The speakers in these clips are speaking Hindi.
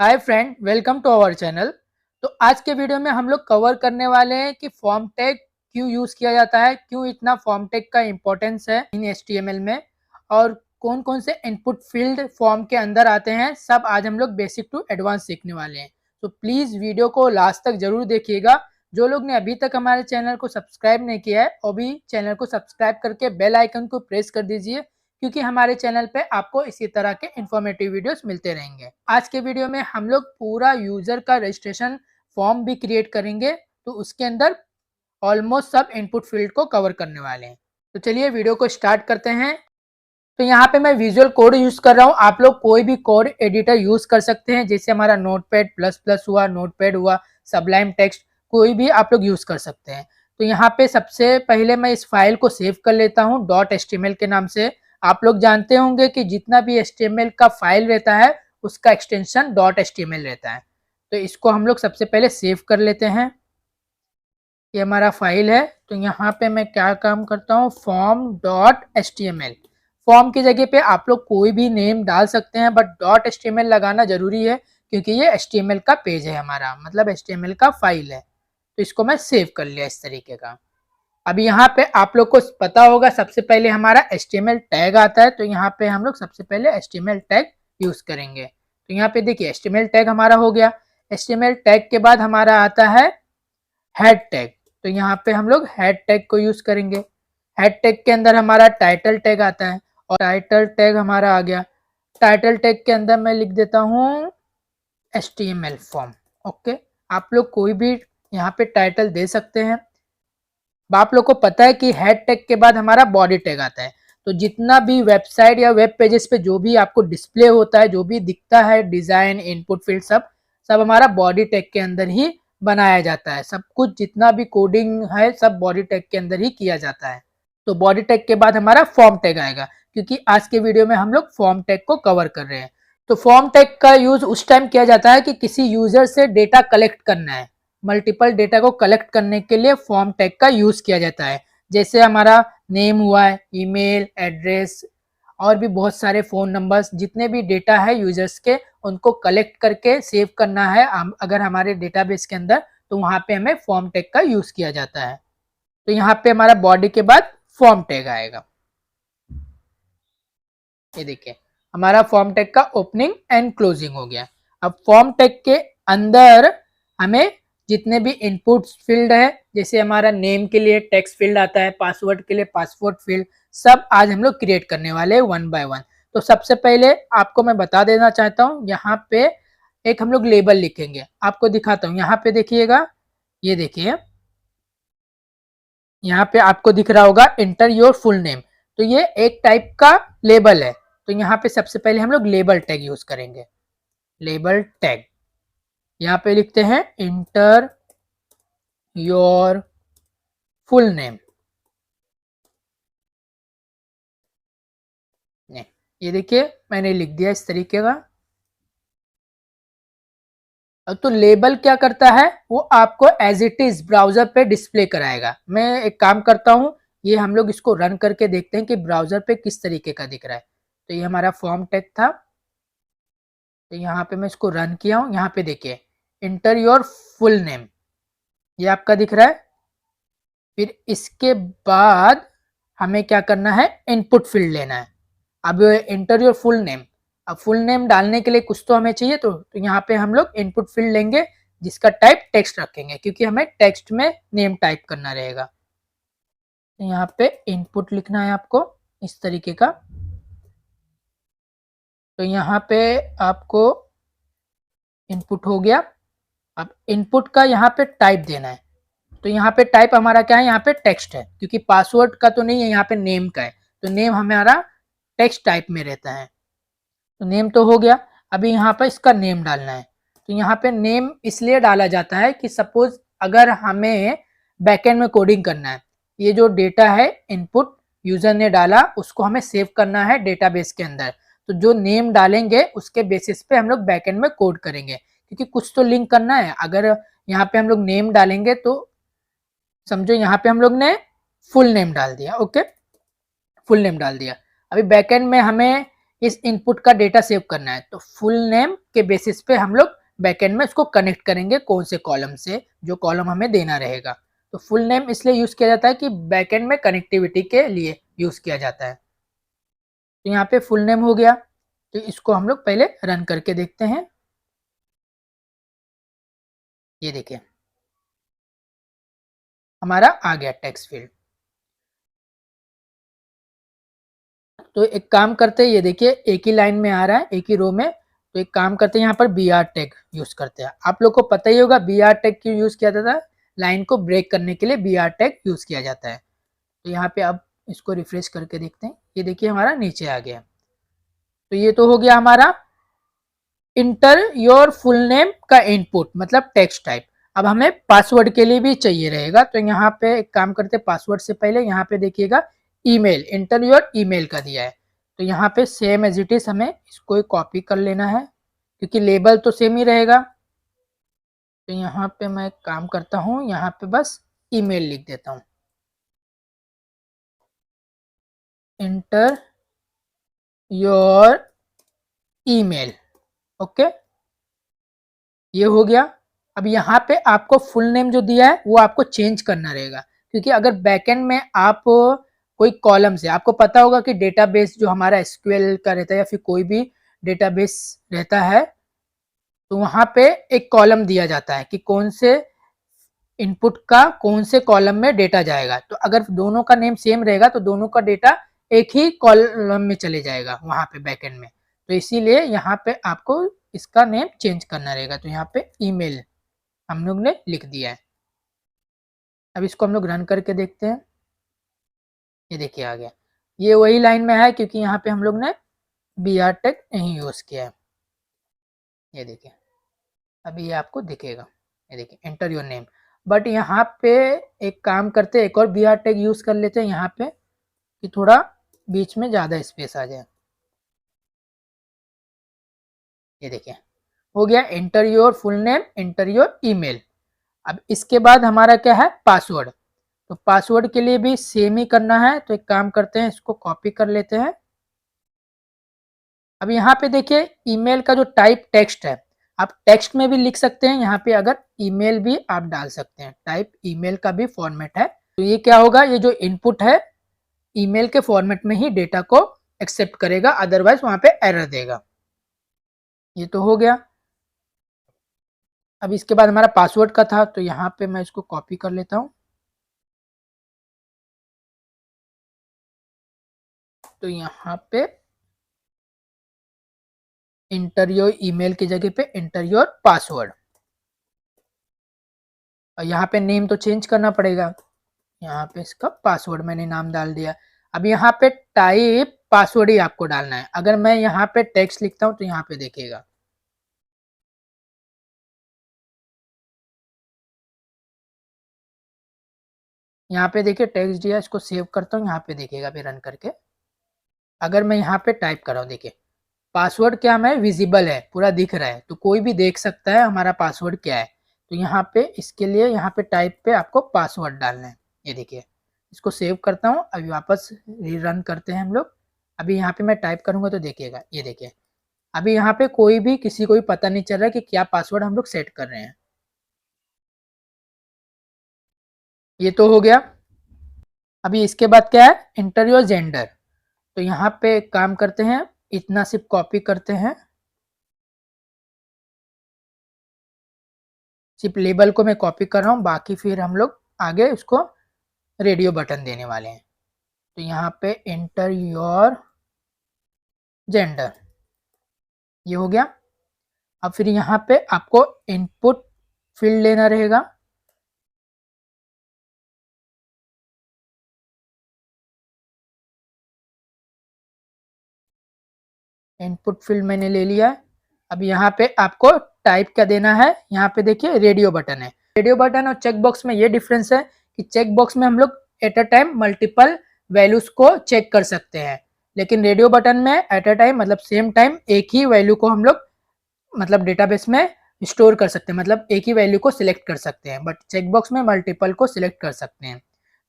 Hi friend, welcome to our channel. तो आज के वीडियो में हम लोग कवर करने वाले हैं कि फॉर्म टैग क्यों यूज़ किया जाता है, क्यों इतना फॉर्म टैग का इम्पोर्टेंस है इन एचटीएमएल में, और कौन कौन से इनपुट फील्ड फॉर्म के अंदर आते हैं। सब आज हम लोग बेसिक टू एडवांस सीखने वाले हैं। तो प्लीज़ वीडियो को लास्ट तक ज़रूर देखिएगा। जो लोग ने अभी तक हमारे चैनल को सब्सक्राइब नहीं किया है, अभी चैनल को सब्सक्राइब करके बेल आइकन को प्रेस कर दीजिए, क्योंकि हमारे चैनल पे आपको इसी तरह के इन्फॉर्मेटिव वीडियोस मिलते रहेंगे। आज के वीडियो में हम लोग पूरा यूजर का रजिस्ट्रेशन फॉर्म भी क्रिएट करेंगे, तो उसके अंदर ऑलमोस्ट सब इनपुट फील्ड को कवर करने वाले हैं। तो चलिए वीडियो को स्टार्ट करते हैं। तो यहाँ पे मैं विजुअल कोड यूज कर रहा हूँ। आप लोग कोई भी कोड एडिटर यूज कर सकते हैं, जैसे हमारा नोटपैड प्लस प्लस हुआ, नोटपैड हुआ, सबलाइम टेक्स्ट, कोई भी आप लोग यूज कर सकते हैं। तो यहाँ पे सबसे पहले मैं इस फाइल को सेव कर लेता हूँ .html के नाम से। आप लोग जानते होंगे कि जितना भी HTML का फाइल रहता है उसका एक्सटेंशन .html रहता है। तो इसको हम लोग सबसे पहले सेव कर लेते हैं। ये हमारा फाइल है। तो यहाँ पे मैं क्या काम करता हूँ, form.html। फॉर्म की जगह पे आप लोग कोई भी नेम डाल सकते हैं, बट .html लगाना जरूरी है, क्योंकि ये HTML का पेज है हमारा, मतलब HTML का फाइल है। तो इसको मैं सेव कर लिया इस तरीके का। अभी यहाँ पे आप लोग को पता होगा, सबसे पहले हमारा HTML टैग आता है। तो यहाँ पे हम लोग सबसे पहले HTML टैग यूज करेंगे। तो यहाँ पे देखिए HTML टैग हमारा हो गया। HTML टैग के बाद हमारा आता है हेड टैग। तो यहाँ पे हम लोग हेड टैग को यूज करेंगे। हेड टैग के अंदर हमारा टाइटल टैग आता है, और टाइटल टैग हमारा आ गया। टाइटल टैग के अंदर मैं लिख देता हूँ HTML फॉर्म। ओके, आप लोग कोई भी यहाँ पे टाइटल दे सकते हैं। आप लोग को पता है कि हेड टैग के बाद हमारा बॉडी टैग आता है। तो जितना भी वेबसाइट या वेब पेजेस पे जो भी आपको डिस्प्ले होता है, जो भी दिखता है, डिजाइन, इनपुट फील्ड, सब सब हमारा बॉडी टैग के अंदर ही बनाया जाता है। सब कुछ जितना भी कोडिंग है सब बॉडी टैग के अंदर ही किया जाता है। तो बॉडी टैग के बाद हमारा फॉर्म टैग आएगा, क्योंकि आज के वीडियो में हम लोग फॉर्म टैग को कवर कर रहे हैं। तो फॉर्म टैग का यूज उस टाइम किया जाता है कि किसी यूजर से डेटा कलेक्ट करना है। मल्टीपल डेटा को कलेक्ट करने के लिए फॉर्म टैग का यूज किया जाता है। जैसे हमारा नेम हुआ है, ईमेल एड्रेस, और भी बहुत सारे फ़ोन नंबर्स, जितने भी डेटा है यूजर्स के, उनको कलेक्ट करके सेव करना है अगर हमारे डेटाबेस के अंदर, तो वहाँ पे हमें फॉर्म टैग का यूज़ किया जाता है। तो यहाँ पे हमारा बॉडी के बाद फॉर्म टैग आएगा। ये देखिए हमारा फॉर्म टैग का ओपनिंग एंड क्लोजिंग हो गया। अब फॉर्म टैग के अंदर हमें जितने भी इनपुट फील्ड है, जैसे हमारा नेम के लिए टेक्स्ट फील्ड आता है, पासवर्ड के लिए पासवर्ड फील्ड, सब आज हम लोग क्रिएट करने वाले हैं वन बाय वन। तो सबसे पहले आपको मैं बता देना चाहता हूँ, यहाँ पे एक हम लोग लेबल लिखेंगे। आपको दिखाता हूँ, यहाँ पे देखिएगा, ये देखिए यहाँ पे आपको दिख रहा होगा इंटर योर फुल नेम। तो ये एक टाइप का लेबल है। तो यहाँ पे सबसे पहले हम लोग लेबल टैग यूज करेंगे। लेबल टैग यहाँ पे लिखते हैं इंटर योर फुल नेम। ये देखिए मैंने लिख दिया इस तरीके का। अब तो लेबल क्या करता है, वो आपको एज इट इज ब्राउजर पे डिस्प्ले कराएगा। मैं एक काम करता हूँ, ये हम लोग इसको रन करके देखते हैं कि ब्राउजर पे किस तरीके का दिख रहा है। तो ये हमारा फॉर्म टैग था। तो यहाँ पे मैं इसको रन किया हूँ। यहाँ पे देखिए इंटर योर फुल नेम, ये आपका दिख रहा है। फिर इसके बाद हमें क्या करना है, इनपुट फील्ड लेना है। अब इंटर योर फुल नेम, अब फुल नेम डालने के लिए कुछ तो हमें चाहिए। तो यहाँ पे हम लोग इनपुट फील्ड लेंगे, जिसका टाइप टेक्स्ट रखेंगे, क्योंकि हमें टेक्स्ट में नेम टाइप करना रहेगा। तो यहाँ पे इनपुट लिखना है आपको इस तरीके का। तो यहाँ पे आपको इनपुट हो गया। अब इनपुट का यहाँ पे टाइप देना है। तो यहाँ पे टाइप हमारा क्या है, यहाँ पे टेक्स्ट है, क्योंकि पासवर्ड का तो नहीं है, यहाँ पे नेम का है। तो नेम हमारा टेक्स्ट टाइप में रहता है। तो नेम तो हो गया। अभी यहाँ पर इसका नेम डालना है। तो यहाँ पे नेम इसलिए डाला जाता है कि सपोज अगर हमें बैकएंड में कोडिंग करना है, ये जो डेटा है इनपुट यूजर ने डाला, उसको हमें सेव करना है डेटाबेस के अंदर। तो जो नेम डालेंगे उसके बेसिस पे हम लोग बैकएंड में कोड करेंगे, क्योंकि कुछ तो लिंक करना है। अगर यहाँ पे हम लोग नेम डालेंगे तो समझो यहाँ पे हम लोग ने फुल नेम डाल दिया। ओके, फुल नेम डाल दिया। अभी बैकएंड में हमें इस इनपुट का डेटा सेव करना है, तो फुल नेम के बेसिस पे हम लोग बैकएंड में इसको कनेक्ट करेंगे कौन से कॉलम से, जो कॉलम हमें देना रहेगा। तो फुल नेम इसलिए यूज किया जाता है कि बैकएंड में कनेक्टिविटी के लिए यूज किया जाता है। तो यहाँ पे फुल नेम हो गया, तो इसको हम लोग पहले रन करके देखते हैं। ये देखिए हमारा आ गया टेक्स्ट फील्ड। तो एक काम करते हैं, ये देखिए एक ही लाइन में आ रहा है, एक ही रो में। तो एक काम करते हैं, यहाँ पर बी आर टैग यूज करते हैं। आप लोग को पता ही होगा बी आर टैग क्यों यूज किया जाता है, लाइन को ब्रेक करने के लिए बी आर टैग यूज किया जाता है। तो यहाँ पे अब इसको रिफ्रेश करके देखते हैं, ये देखिए हमारा नीचे आ गया। तो ये तो हो गया हमारा इंटर योर फुल नेम का इनपुट, मतलब टेक्स्ट टाइप। अब हमें पासवर्ड के लिए भी चाहिए रहेगा, तो यहाँ पे एक काम करते हैं, पासवर्ड से पहले यहाँ पे देखिएगा ईमेल, इंटर योर ईमेल का दिया है। तो यहाँ पे सेम एज इट इज हमें इसको कॉपी कर लेना है, क्योंकि लेबल तो सेम ही रहेगा। तो यहाँ पे मैं एक काम करता हूँ, यहाँ पे बस ईमेल लिख देता हूँ, इंटर योर ईमेल। ओके, ये हो गया। अब यहाँ पे आपको फुल नेम जो दिया है वो आपको चेंज करना रहेगा, क्योंकि अगर बैकएंड में आप कोई कॉलम से, आपको पता होगा कि डेटाबेस जो हमारा एसक्यूएल का रहता है या फिर कोई भी डेटाबेस रहता है, तो वहाँ पे एक कॉलम दिया जाता है कि कौन से इनपुट का कौन से कॉलम में डेटा जाएगा। तो अगर दोनों का नेम सेम रहेगा तो दोनों का डेटा एक ही कॉलम में चले जाएगा वहाँ पे बैकएंड में। तो इसीलिए यहाँ पे आपको इसका नेम चेंज करना रहेगा। तो यहाँ पे ईमेल हम लोग ने लिख दिया है। अब इसको हम लोग रन करके देखते हैं, ये देखिए आ गया। ये वही लाइन में है क्योंकि यहाँ पे हम लोग ने बी आर टैग नहीं यूज किया है। ये देखिए अभी ये आपको दिखेगा, ये देखिए एंटर योर नेम। बट यहाँ पे एक काम करते हैं, एक और बी आर टैग यूज कर लेते हैं यहाँ पे, कि थोड़ा बीच में ज्यादा स्पेस आ जाए। ये देखिए हो गया, enter your full name, enter your email. अब इसके बाद हमारा क्या है, पासवर्ड। तो पासवर्ड के लिए भी सेम ही करना है। तो एक काम करते हैं, इसको कॉपी कर लेते हैं। अब यहाँ पे देखिए ईमेल का जो टाइप टेक्स्ट है, आप टेक्स्ट में भी लिख सकते हैं, यहाँ पे अगर ईमेल भी आप डाल सकते हैं, टाइप ईमेल का भी फॉर्मेट है। तो ये क्या होगा, ये जो इनपुट है ईमेल के फॉर्मेट में ही डेटा को एक्सेप्ट करेगा, अदरवाइज वहां पे एरर देगा। ये तो हो गया। अब इसके बाद हमारा पासवर्ड का था, तो यहाँ पे मैं इसको कॉपी कर लेता हूँ। तो यहाँ पे इंटर योर ईमेल की जगह पे इंटर योर पासवर्ड, और यहाँ पे नेम तो चेंज करना पड़ेगा। यहाँ पे इसका पासवर्ड मैंने नाम डाल दिया। अब यहाँ पे टाइप पासवर्ड ही आपको डालना है। अगर मैं यहाँ पे टेक्स्ट लिखता हूँ तो यहाँ पे देखिएगा, यहाँ पे देखिए टेक्स्ट दिया, इसको सेव करता हूँ, यहाँ पे देखिएगा फिर रन करके। अगर मैं यहाँ पे टाइप कर रहा हूँ, देखिए पासवर्ड क्या हमें विजिबल है, पूरा दिख रहा है, तो कोई भी देख सकता है हमारा पासवर्ड क्या है। तो यहाँ पे इसके लिए यहाँ पे टाइप पे आपको पासवर्ड डालना है। ये देखिए इसको सेव करता हूँ, अभी वापस रीरन करते हैं हम लोग। अभी यहाँ पे मैं टाइप करूँगा तो देखिएगा, ये देखिए अभी यहाँ पे कोई भी किसी को भी पता नहीं चल रहा कि क्या पासवर्ड हम लोग सेट कर रहे हैं। ये तो हो गया। अभी इसके बाद क्या है, इंटर योर जेंडर। तो यहाँ पे एक काम करते हैं, इतना सिर्फ कॉपी करते हैं, सिर्फ लेबल को मैं कॉपी कर रहा हूँ, बाकी फिर हम लोग आगे उसको रेडियो बटन देने वाले हैं। तो यहाँ पे इंटर योर जेंडर, ये हो गया। अब फिर यहाँ पे आपको इनपुट फील्ड लेना रहेगा। इनपुट फील्ड मैंने ले लिया है। अब यहाँ पे आपको टाइप क्या देना है, यहाँ पे देखिए रेडियो बटन है। रेडियो बटन और चेक बॉक्स में ये डिफरेंस है कि चेक बॉक्स में हम लोग at a time multiple values को चेक कर सकते हैं, लेकिन रेडियो बटन में एट अ टाइम मतलब सेम टाइम एक ही वैल्यू को हम लोग मतलब डेटाबेस में स्टोर कर सकते हैं, मतलब एक ही वैल्यू को सिलेक्ट कर सकते हैं, बट चेक बॉक्स में मल्टीपल को सिलेक्ट कर सकते हैं।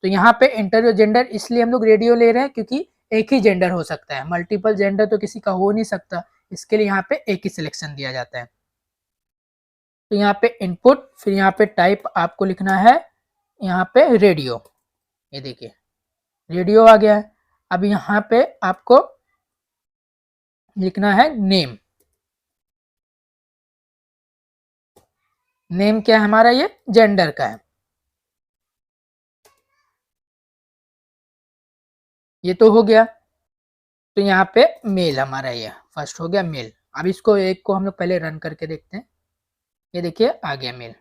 तो यहाँ पे इंटर योर जेंडर इसलिए हम लोग रेडियो ले रहे हैं क्योंकि एक ही जेंडर हो सकता है, मल्टीपल जेंडर तो किसी का हो नहीं सकता, इसके लिए यहाँ पे एक ही सिलेक्शन दिया जाता है। तो यहाँ पे इनपुट, फिर यहाँ पे टाइप आपको लिखना है यहाँ पे रेडियो, ये देखिए रेडियो आ गया है। अब यहाँ पे आपको लिखना है नेम, नेम क्या है हमारा, ये जेंडर का है, ये तो हो गया। तो यहाँ पे मेल हमारा ये फर्स्ट हो गया मेल। अब इसको एक को हम लोग पहले रन करके देखते हैं, ये देखिए आ गया मेल।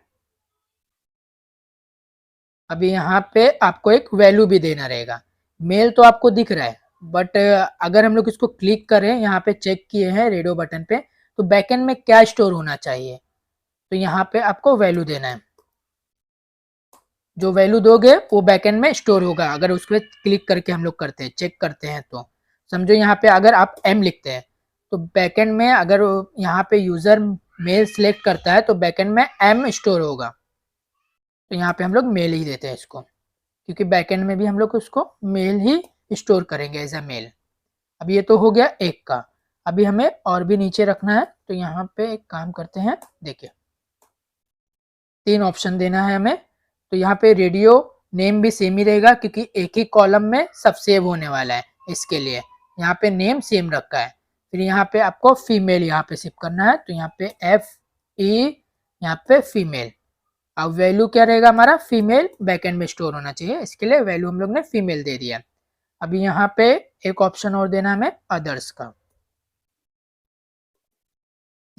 अभी यहाँ पे आपको एक वैल्यू भी देना रहेगा, मेल तो आपको दिख रहा है बट अगर हम लोग इसको क्लिक करें, यहाँ पे चेक किए हैं रेडियो बटन पे, तो बैकएंड में क्या स्टोर होना चाहिए, तो यहाँ पे आपको वैल्यू देना है। जो वैल्यू दोगे वो बैकएंड में स्टोर होगा, अगर उस पर क्लिक करके हम लोग करते हैं चेक करते हैं तो समझो यहाँ पे अगर आप एम लिखते हैं तो बैकएंड में अगर यहाँ पे यूजर मेल सिलेक्ट करता है तो बैकएंड में एम स्टोर होगा, तो यहाँ पे हम लोग मेल ही देते हैं इसको, क्योंकि बैकएंड में भी हम लोग उसको मेल ही स्टोर करेंगे एज अ मेल। अब ये तो हो गया एक का, अभी हमें और भी नीचे रखना है, तो यहाँ पे एक काम करते हैं, देखिए 3 ऑप्शन देना है हमें। तो यहाँ पे रेडियो नेम भी सेम ही रहेगा क्योंकि एक ही कॉलम में सब सेव होने वाला है, इसके लिए यहाँ पे नेम सेम रखा है। फिर यहाँ पे आपको फीमेल यहाँ पे शिफ्ट करना है, तो यहाँ पे FE यहाँ पे फीमेल। अब वैल्यू क्या रहेगा हमारा, फीमेल बैकएंड में स्टोर होना चाहिए, इसके लिए वैल्यू हम लोग ने फीमेल दे दिया। अभी यहाँ पे एक ऑप्शन और देना हमें अदर्स का,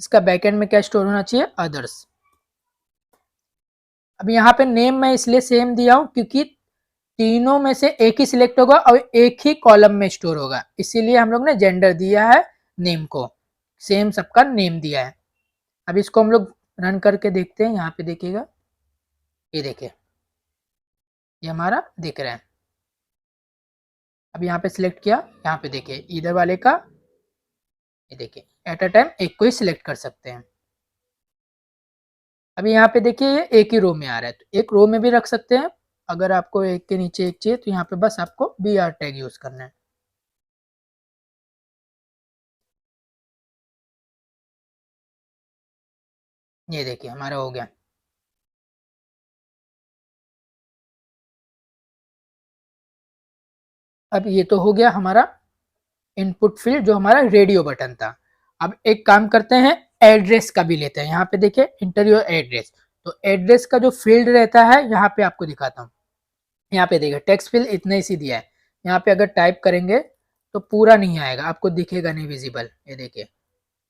इसका बैकएंड में क्या स्टोर होना चाहिए, अदर्स। अब यहाँ पे नेम मैं इसलिए सेम दिया हूँ क्योंकि तीनों में से एक ही सिलेक्ट होगा और एक ही कॉलम में स्टोर होगा, इसीलिए हम लोग ने जेंडर दिया है, नेम को सेम सबका नेम दिया है। अब इसको हम लोग रन करके देखते हैं, यहाँ पे देखिएगा, ये देखिए ये हमारा दिख रहा है। अब यहाँ पे सिलेक्ट किया, यहाँ पे देखिए इधर वाले का, ये देखिए एट अ टाइम एक को ही सिलेक्ट कर सकते हैं। अभी यहाँ पे देखिए ये एक ही रो में आ रहा है, तो एक रो में भी रख सकते हैं, अगर आपको एक के नीचे एक चाहिए तो यहाँ पे बस आपको BR टैग यूज करना है। ये देखिए हमारा हो गया। अब ये तो हो गया हमारा इनपुट फील्ड जो हमारा रेडियो बटन था। अब एक काम करते हैं, एड्रेस का भी लेते हैं। यहाँ पे देखिए इंटर योर एड्रेस, तो एड्रेस का जो फील्ड रहता है यहाँ पे आपको दिखाता हूँ। यहाँ पे देखिए टेक्स्ट फील्ड इतना ही सी दिया है, यहाँ पे अगर टाइप करेंगे तो पूरा नहीं आएगा, आपको दिखेगा नहीं विजिबल, ये देखिए।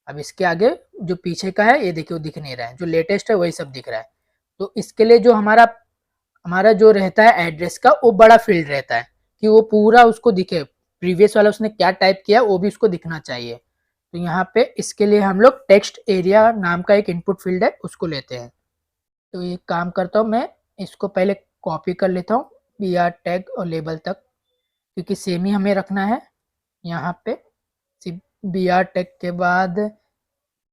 अब इसके आगे जो पीछे का है ये देखिए वो दिख नहीं रहा है, जो लेटेस्ट है वही सब दिख रहा है। तो इसके लिए जो हमारा हमारा जो रहता है एड्रेस का, वो बड़ा फील्ड रहता है कि वो पूरा उसको दिखे, प्रीवियस वाला उसने क्या टाइप किया वो भी उसको दिखना चाहिए। तो यहाँ पे इसके लिए हम लोग टेक्स्ट एरिया नाम का एक इनपुट फील्ड है, उसको लेते हैं। तो ये काम करता हूँ मैं, इसको पहले कॉपी कर लेता हूँ BR टैग और लेबल तक, क्योंकि सेम ही हमें रखना है। यहाँ पे BR टैग के बाद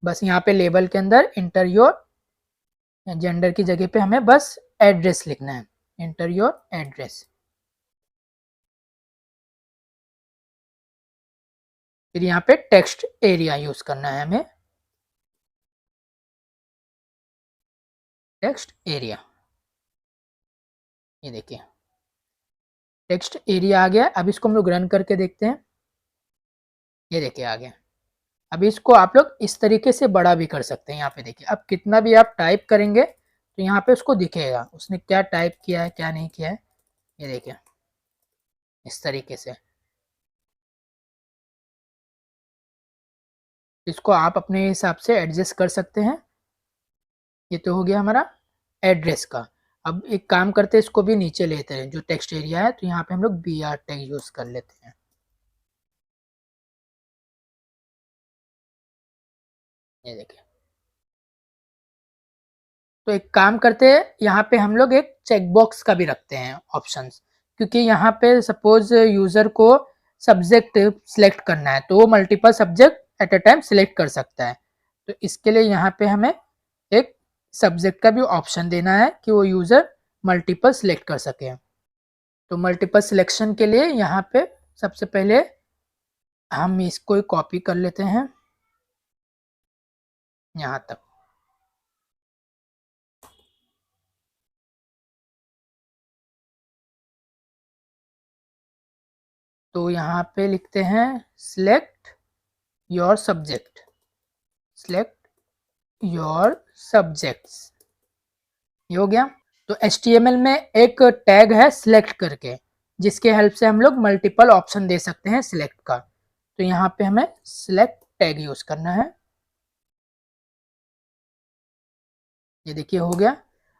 बस यहाँ पे लेबल के अंदर इंटर योर जेंडर की जगह पे हमें बस एड्रेस लिखना है, इंटर योर एड्रेस। फिर यहाँ पे टेक्स्ट एरिया यूज करना है हमें, टेक्स्ट एरिया, ये देखिए टेक्स्ट एरिया आ गया। अब इसको हम लोग रन करके देखते हैं, ये देखिए आ गया। अभी इसको आप लोग इस तरीके से बड़ा भी कर सकते हैं, यहाँ पे देखिए अब कितना भी आप टाइप करेंगे तो यहाँ पे उसको दिखेगा उसने क्या टाइप किया है क्या नहीं किया है, ये देखिए इस तरीके से। इसको आप अपने हिसाब से एडजस्ट कर सकते हैं। ये तो हो गया हमारा एड्रेस का। अब एक काम करते हैं, इसको भी नीचे लेते हैं जो टेक्स्ट एरिया है, तो यहाँ पे हम लोग BR टैग यूज कर लेते हैं, ये देखिए। तो एक काम करते हैं, यहाँ पे हम लोग एक चेक बॉक्स का भी रखते हैं ऑप्शंस, क्योंकि यहाँ पे सपोज यूजर को सब्जेक्ट सिलेक्ट करना है तो वो multiple subject at a time select कर सकता है। तो इसके लिए यहाँ पे हमें एक सब्जेक्ट का भी ऑप्शन देना है कि वो यूजर मल्टीपल सिलेक्ट कर सके। तो मल्टीपल सिलेक्शन के लिए यहाँ पे सबसे पहले हम इसको कॉपी कर लेते हैं यहाँ तक। तो यहाँ पे लिखते हैं select your subject, select your subjects, ये हो गया। तो HTML में एक टैग है सिलेक्ट करके, जिसके हेल्प से हम लोग मल्टीपल ऑप्शन दे सकते हैं सिलेक्ट का। तो यहाँ पे हमें सिलेक्ट टैग यूज करना है। ये देखिए हो गया।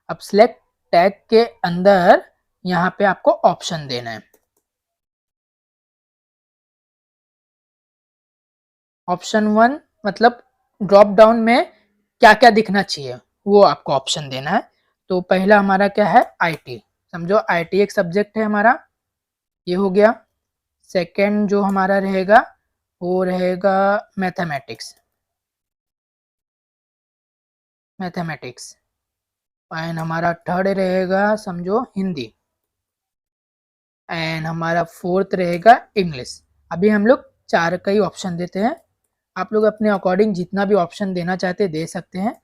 अब सिलेक्ट टैग के अंदर यहाँ पे आपको ऑप्शन देना है। ऑप्शन 1 मतलब ड्रॉप डाउन में क्या क्या दिखना चाहिए वो आपको ऑप्शन देना है। तो पहला हमारा क्या है, IT, समझो IT एक सब्जेक्ट है हमारा, ये हो गया। सेकंड जो हमारा रहेगा वो रहेगा मैथमेटिक्स, मैथमेटिक्स। एंड हमारा थर्ड रहेगा समझो हिंदी, एंड हमारा फोर्थ रहेगा इंग्लिश। अभी हम लोग 4 का ही ऑप्शन देते हैं, आप लोग अपने अकॉर्डिंग जितना भी ऑप्शन देना चाहते दे सकते हैं।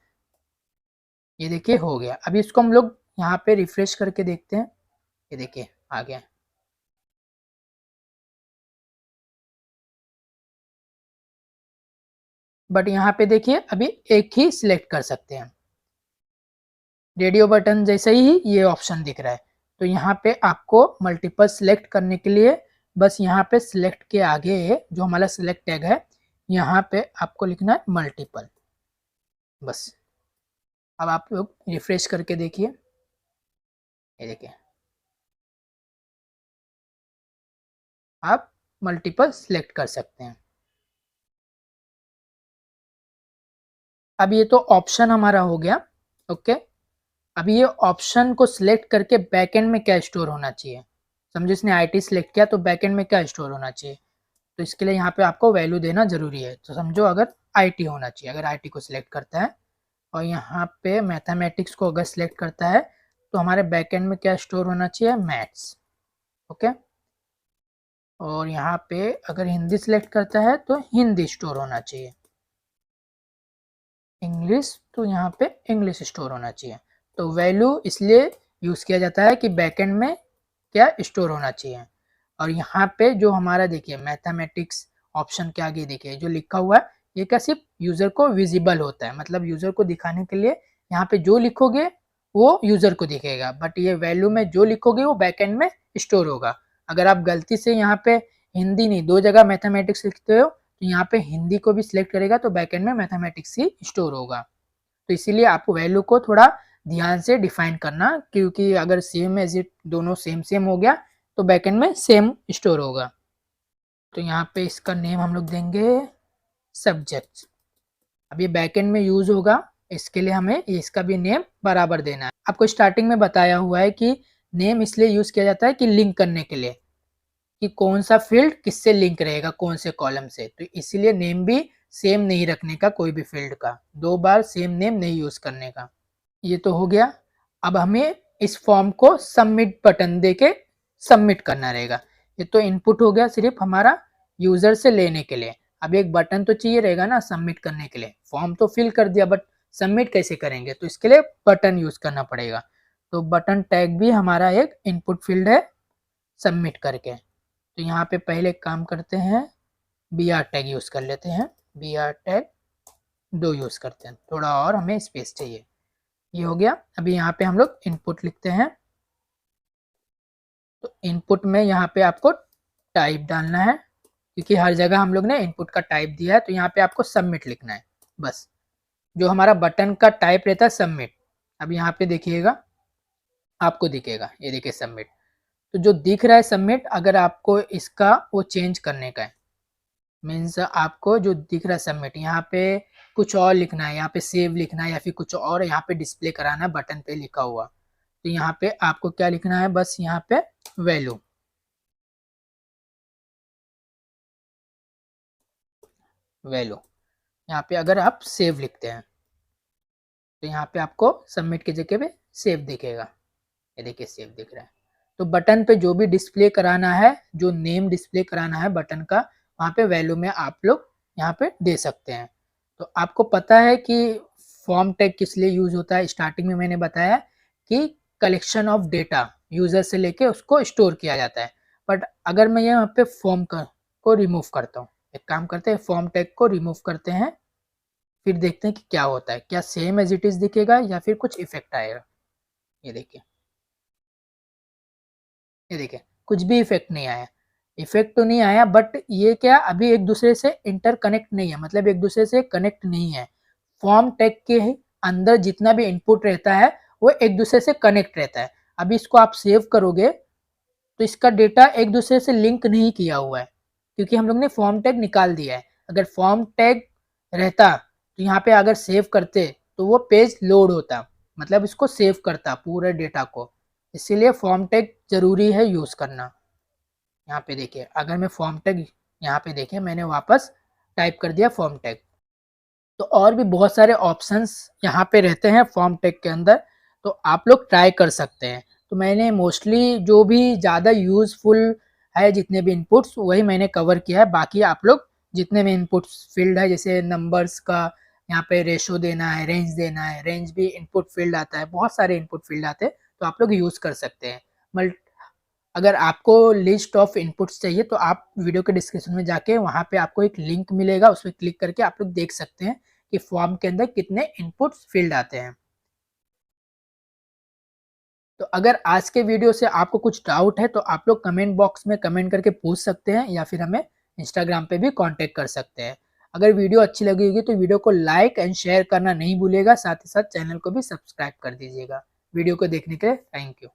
ये देखिए हो गया। अभी इसको हम लोग यहाँ पे रिफ्रेश करके देखते हैं। ये देखिए आ गया। बट यहाँ पे देखिए अभी एक ही सिलेक्ट कर सकते हैं। रेडियो बटन जैसे ही ये ऑप्शन दिख रहा है, तो यहाँ पे आपको मल्टीपल सिलेक्ट करने के लिए बस यहाँ पे सिलेक्ट के आगे जो हमारा सिलेक्ट टैग है यहाँ पे आपको लिखना है मल्टीपल, बस। अब आप लोग रिफ्रेश करके देखिए, ये देखिए आप मल्टीपल सिलेक्ट कर सकते हैं। अब ये तो ऑप्शन हमारा हो गया, ओके। अभी ये ऑप्शन को सिलेक्ट करके बैकएंड में क्या स्टोर होना चाहिए, समझो इसने IT सिलेक्ट किया तो बैकएंड में क्या स्टोर होना चाहिए। तो इसके लिए यहाँ पे आपको वैल्यू देना जरूरी है। तो समझो अगर IT होना चाहिए, अगर IT को सिलेक्ट करता है और यहाँ पे मैथमेटिक्स को अगर सिलेक्ट करता है तो हमारे बैकएंड में क्या स्टोर होना चाहिए, मैथ्स, ओके। और यहाँ पे अगर हिंदी सिलेक्ट करता है तो हिंदी स्टोर होना चाहिए, इंग्लिश तो यहाँ पे इंग्लिश स्टोर होना चाहिए। तो वैल्यू इसलिए यूज़ किया जाता है कि बैकएंड में क्या स्टोर होना चाहिए। और यहाँ पे जो हमारा देखिए मैथमेटिक्स ऑप्शन के आगे देखिए जो लिखा हुआ है, ये क्या सिर्फ यूज़र को विजिबल होता है, मतलब यूज़र को दिखाने के लिए यहाँ पे जो लिखोगे वो यूज़र को दिखेगा, बट ये वैल्यू में जो लिखोगे वो बैकएंड में स्टोर होगा। अगर आप गलती से यहाँ पे हिंदी नहीं, 2 जगह मैथमेटिक्स लिखते हो तो यहाँ पे हिंदी को भी सिलेक्ट करेगा तो बैकएंड में मैथमेटिक्स ही स्टोर होगा। तो इसीलिए आपको वैल्यू को थोड़ा ध्यान से डिफाइन करना, क्योंकि अगर सेम एज इट दोनों सेम सेम हो गया तो बैकएंड में सेम स्टोर होगा। तो यहाँ पे इसका नेम हम लोग देंगे सब्जेक्ट। अब ये बैकएंड में यूज होगा, इसके लिए हमें इसका भी नेम बराबर देना है। आपको स्टार्टिंग में बताया हुआ है कि नेम इसलिए यूज किया जाता है कि लिंक करने के लिए, कि कौन सा फील्ड किससे लिंक रहेगा, कौन से कॉलम से। तो इसीलिए नेम भी सेम नहीं रखने का, कोई भी फील्ड का 2 बार सेम नेम नहीं यूज करने का। ये तो हो गया। अब हमें इस फॉर्म को सबमिट बटन देके सबमिट करना रहेगा। ये तो इनपुट हो गया सिर्फ हमारा यूजर से लेने के लिए। अब एक बटन तो चाहिए रहेगा ना सबमिट करने के लिए। फॉर्म तो फिल कर दिया बट सबमिट कैसे करेंगे, तो इसके लिए बटन यूज करना पड़ेगा। तो बटन टैग भी हमारा एक इनपुट फील्ड है सबमिट करके। तो यहाँ पे पहले काम करते हैं, BR टैग यूज कर लेते हैं। BR टैग 2 यूज करते हैं, थोड़ा और हमें स्पेस चाहिए। ये हो गया। अभी यहाँ पे हम लोग इनपुट लिखते हैं। तो इनपुट में यहाँ पे आपको टाइप डालना है, क्योंकि हर जगह हम लोग ने इनपुट का टाइप दिया है। तो यहाँ पे आपको सबमिट लिखना है, बस। जो हमारा बटन का टाइप रहता है सबमिट। अब यहाँ पे देखिएगा, आपको दिखेगा, ये देखिए सबमिट। तो जो दिख रहा है सबमिट, अगर आपको इसका वो चेंज करने का है, मीन्स आपको जो दिख रहा है सबमिट, यहाँ पे कुछ और लिखना है, यहाँ पे सेव लिखना है या फिर कुछ और यहाँ पे डिस्प्ले कराना है बटन पे लिखा हुआ। तो यहाँ पे आपको क्या लिखना है, बस यहाँ पे वैल्यू, वैल्यू। यहाँ पे अगर आप सेव लिखते हैं तो यहाँ पे आपको सबमिट की जगह पे सेव दिखेगा। ये देखिए सेव दिख रहा है। तो बटन पे जो भी डिस्प्ले कराना है, जो नेम डिस्प्ले कराना है बटन का, वहाँ पे वैल्यू में आप लोग यहाँ पे दे सकते हैं। तो आपको पता है कि फॉर्म टैग किस लिए यूज होता है। स्टार्टिंग में मैंने बताया कि कलेक्शन ऑफ डेटा यूजर से लेके उसको स्टोर किया जाता है। बट अगर मैं यहाँ पे फॉर्म को रिमूव करता हूँ, एक काम करते हैं, फॉर्म टैग को रिमूव करते हैं, फिर देखते हैं कि क्या होता है, क्या सेम एज इट इज दिखेगा या फिर कुछ इफेक्ट आएगा। ये देखिए, ये देखिए, कुछ भी इफेक्ट नहीं आया। इफेक्ट तो नहीं आया, बट ये क्या अभी एक दूसरे से इंटरकनेक्ट नहीं है, मतलब एक दूसरे से कनेक्ट नहीं है। फॉर्म टैग के अंदर जितना भी इनपुट रहता है वो एक दूसरे से कनेक्ट रहता है। अभी इसको आप सेव करोगे तो इसका डेटा एक दूसरे से लिंक नहीं किया हुआ है, क्योंकि हम लोग ने फॉर्म टैग निकाल दिया है। अगर फॉर्म टैग रहता तो यहाँ पे अगर सेव करते तो वो पेज लोड होता, मतलब इसको सेव करता पूरे डेटा को। इसीलिए फॉर्म टैग जरूरी है यूज करना। यहाँ पे देखिए, अगर मैं फॉर्म टैग यहाँ पे देखिए, मैंने वापस टाइप कर दिया फॉर्म टैग। तो और भी बहुत सारे ऑप्शंस यहाँ पे रहते हैं फॉर्म टैग के अंदर, तो आप लोग ट्राई कर सकते हैं। तो मैंने मोस्टली जो भी ज़्यादा यूजफुल है, जितने भी इनपुट्स, वही मैंने कवर किया है। बाकी आप लोग जितने भी इनपुट्स फील्ड है, जैसे नंबर्स का यहाँ पे रेशो देना है, रेंज देना है, रेंज भी इनपुट फील्ड आता है, बहुत सारे इनपुट फील्ड आते हैं, तो आप लोग यूज़ कर सकते हैं। अगर आपको लिस्ट ऑफ इनपुट्स चाहिए तो आप वीडियो के डिस्क्रिप्शन में जाके वहाँ पे आपको एक लिंक मिलेगा, उस पर क्लिक करके आप लोग देख सकते हैं कि फॉर्म के अंदर कितने इनपुट्स फील्ड आते हैं। तो अगर आज के वीडियो से आपको कुछ डाउट है तो आप लोग कमेंट बॉक्स में कमेंट करके पूछ सकते हैं, या फिर हमें इंस्टाग्राम पे भी कांटेक्ट कर सकते हैं। अगर वीडियो अच्छी लगी होगी तो वीडियो को लाइक एंड शेयर करना नहीं भूलिएगा, साथ ही साथ चैनल को भी सब्सक्राइब कर दीजिएगा। वीडियो को देखने के लिए थैंक यू।